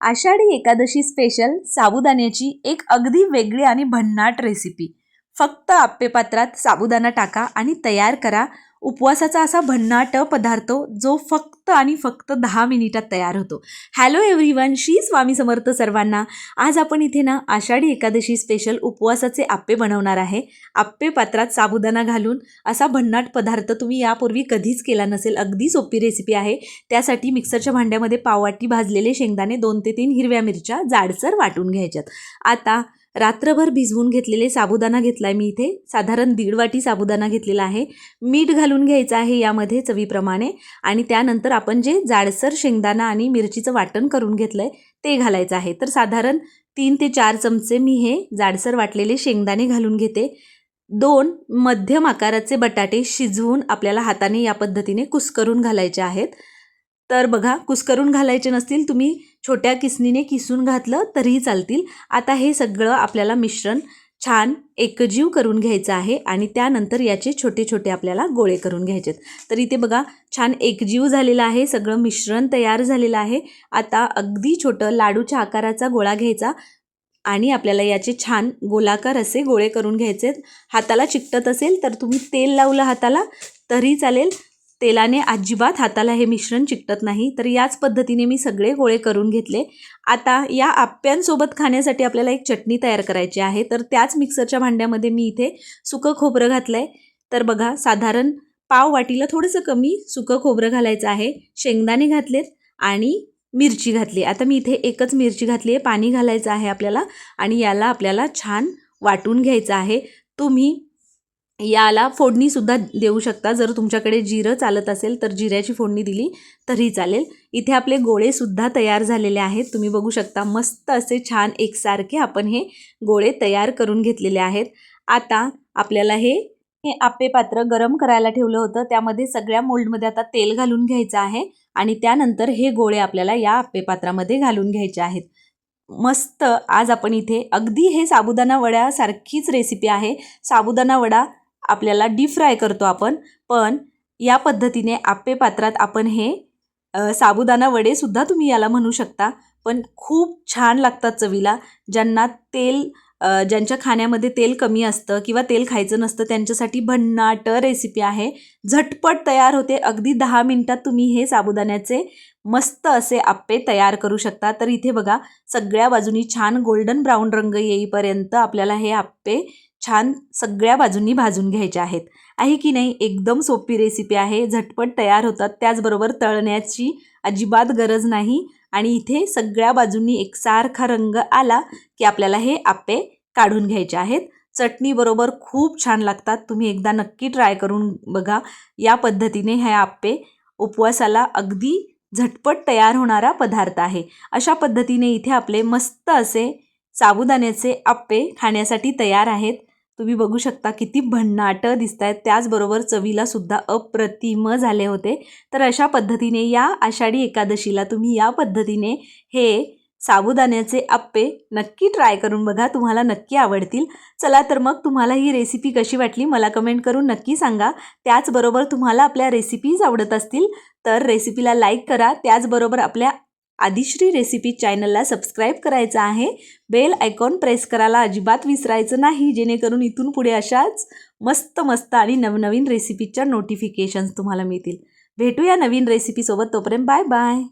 Ashadhi Ekadashi special साबुदाण्याची एक अगदी वेगळी आणि भन्नाट रेसिपी। फक्त आप्पे पात्रात साबुदाणा टाका आणि तयार करा उपवासाचा असा भन्नाट पदार्थ जो फक्त आणि फक्त 10 मिनिटात तयार होतो। हॅलो एव्हरीवन, श्री स्वामी समर्थ सर्वांना। आज आपण इथे ना आषाढी एकादशी स्पेशल उपवासाचे आप्पे बनवणार आहे। आप्पे पात्रात साबुदाणा घालून असा भन्नाट पदार्थ तुम्ही यापूर्वी कधीच केला नसेल। अगदी सोपी रेसिपी आहे। त्यासाठी मिक्सरच्या भांड्यामध्ये पाववाटी भाजलेले शेंगदाणे 2 ते 3 हिरव्या मिरच्या जाडसर वाटून घ्यायच्यात। आता रात्रभर भिजवून घेतलेले साबुदाणा घेतलाय मी इथे, साधारण 1.5 वाटी साबुदाणा घेतलेला आहे। मीठ घालून घ्यायचं आहे यामध्ये चवीप्रमाणे आणि त्यानंतर आपण जे जाडसर शेंगदाणा आणि मिरचीचं वाटण करून घेतलंय ते घालायचं आहे। तर साधारण 3 ते 4 चमचे मी हे जाडसर वाटलेले शेंगदाणे घालून घेते। 2 मध्यम आकाराचे बटाटे शिजवून आपल्याला हाताने या पद्धतीने कुस्करून घालायचे आहेत। तर बघा, कुस्करून घालायचे नसतील तुम्ही छोट्या किसणीने किसून घातलं तरीही चालतील। आता हे सगळं आपल्याला मिश्रण छान एकजीव करून घ्यायचं आहे आणि त्यानंतर याचे छोटे छोटे आपल्याला गोळे करून घ्यायचे। तर इथे बघा, छान एकजीव झालेलं आहे, सगळं मिश्रण तयार झालेलं आहे। आता अगदी छोटं लाडूच्या आकाराचा गोळा घ्यायचा आणि आपल्याला याचे छान गोलाकार असे गोळे करून घ्यायचे। हाताला चिकटत असेल तर तुम्ही तेल लावलं हाताला तरी चालेल, तेलाने अजिबात हाताला हे मिश्रण चिकटत नाही। तर याच पद्धतीने मी सगळे गोळे करून घेतले। आता या आप्प्यांसोबत खाण्यासाठी आपल्याला एक चटणी तयार करायची आहे। तर त्याच मिक्सरच्या भांड्यामध्ये मी इथे सुकं खोबरं घातलंय। तर बघा, साधारण पाव वाटीला थोडंसं कमी सुकं खोबरं घालायचं आहे। शेंगदाणे घातलेत आणि मिरची घातली। आता मी इथे एकच मिरची घातली आहे। पाणी घालायचं आहे आपल्याला आणि याला आपल्याला छान वाटून घ्यायचं आहे। तुम्ही याला फोडणीसुद्धा देऊ शकता, जर तुमच्याकडे जिरं चालत असेल तर जिऱ्याची फोडणी दिली तरी चालेल। इथे आपले गोळेसुद्धा तयार झालेले आहेत, तुम्ही बघू शकता। मस्त असे छान एकसारखे आपण हे गोळे तयार करून घेतलेले आहेत। आता आपल्याला हे आप्पे पात्र गरम करायला ठेवलं होतं, त्यामध्ये सगळ्या मोल्डमध्ये आता तेल घालून घ्यायचं आहे आणि त्यानंतर हे गोळे आपल्याला या आप्पे पात्रामध्ये घालून घ्यायचे आहेत। मस्त आज आपण इथे अगदी हे साबुदाणा वड्यासारखीच रेसिपी आहे। साबुदाणा वडा आपल्याला डीप फ्राय करतो आपण, पण या पद्धतीने आप्पे पात्रात आपण हे साबुदाणा वडेसुद्धा तुम्ही याला म्हणू शकता, पण खूप छान लागतात चवीला। ज्यांना ज्यांच्या खाण्यामध्ये तेल कमी असतं किंवा तेल खायचं नसतं त्यांच्यासाठी भन्नाट रेसिपी आहे। झटपट तयार होते, अगदी 10 मिनिटात तुम्ही हे साबुदाण्याचे मस्त असे आप्पे तयार करू शकता। तर इथे बघा, सगळ्या बाजूनी छान गोल्डन ब्राऊन रंग येईपर्यंत आपल्याला हे आप्पे छान सगळ्या बाजूंनी भाजून घ्यायचे आहेत। आहे की नाही, एकदम सोपी रेसिपी आहे, झटपट तयार होतात। त्याचबरोबर तळण्याची अजिबात गरज नाही आणि इथे सगळ्या बाजूंनी एकसारखा रंग आला की आपल्याला हे आप्पे काढून घ्यायचे आहेत। चटणीबरोबर खूप छान लागतात, तुम्ही एकदा नक्की ट्राय करून बघा। या पद्धतीने हे आप्पे उपवासाला अगदी झटपट तयार होणारा पदार्थ आहे। अशा पद्धतीने इथे आपले मस्त असे साबुदाण्याचे आप्पे खाण्यासाठी तयार आहेत। तुम्ही बघू शकता किती भन्नाट दिसत आहेत, त्याचबरोबर चवीला सुद्धा अप्रतिम झाले होते। तर अशा पद्धतीने या आषाढी एकादशीला तुम्ही या पद्धतीने हे साबुदाण्याचे आप्पे नक्की ट्राय करून बघा, तुम्हाला नक्की आवडतील। चला तर मग तुम्हाला ही रेसिपी कशी वाटली मला कमेंट करून नक्की सांगा। त्याचबरोबर तुम्हाला आपल्या रेसिपीज आवडत असतील तर रेसिपीला लाईक करा। त्याचबरोबर आपल्या आदिश्री रेसिपी चॅनलला सबस्क्राईब करायचं आहे, बेल आयकॉन प्रेस करायला अजिबात विसरायचं नाही, जेणेकरून इथून पुढे अशाच मस्त मस्त आणि नवनवीन रेसिपीच्या नोटिफिकेशन्स तुम्हाला मिळतील। भेटूया नवीन रेसिपीसोबत, तोपर्यंत बाय बाय।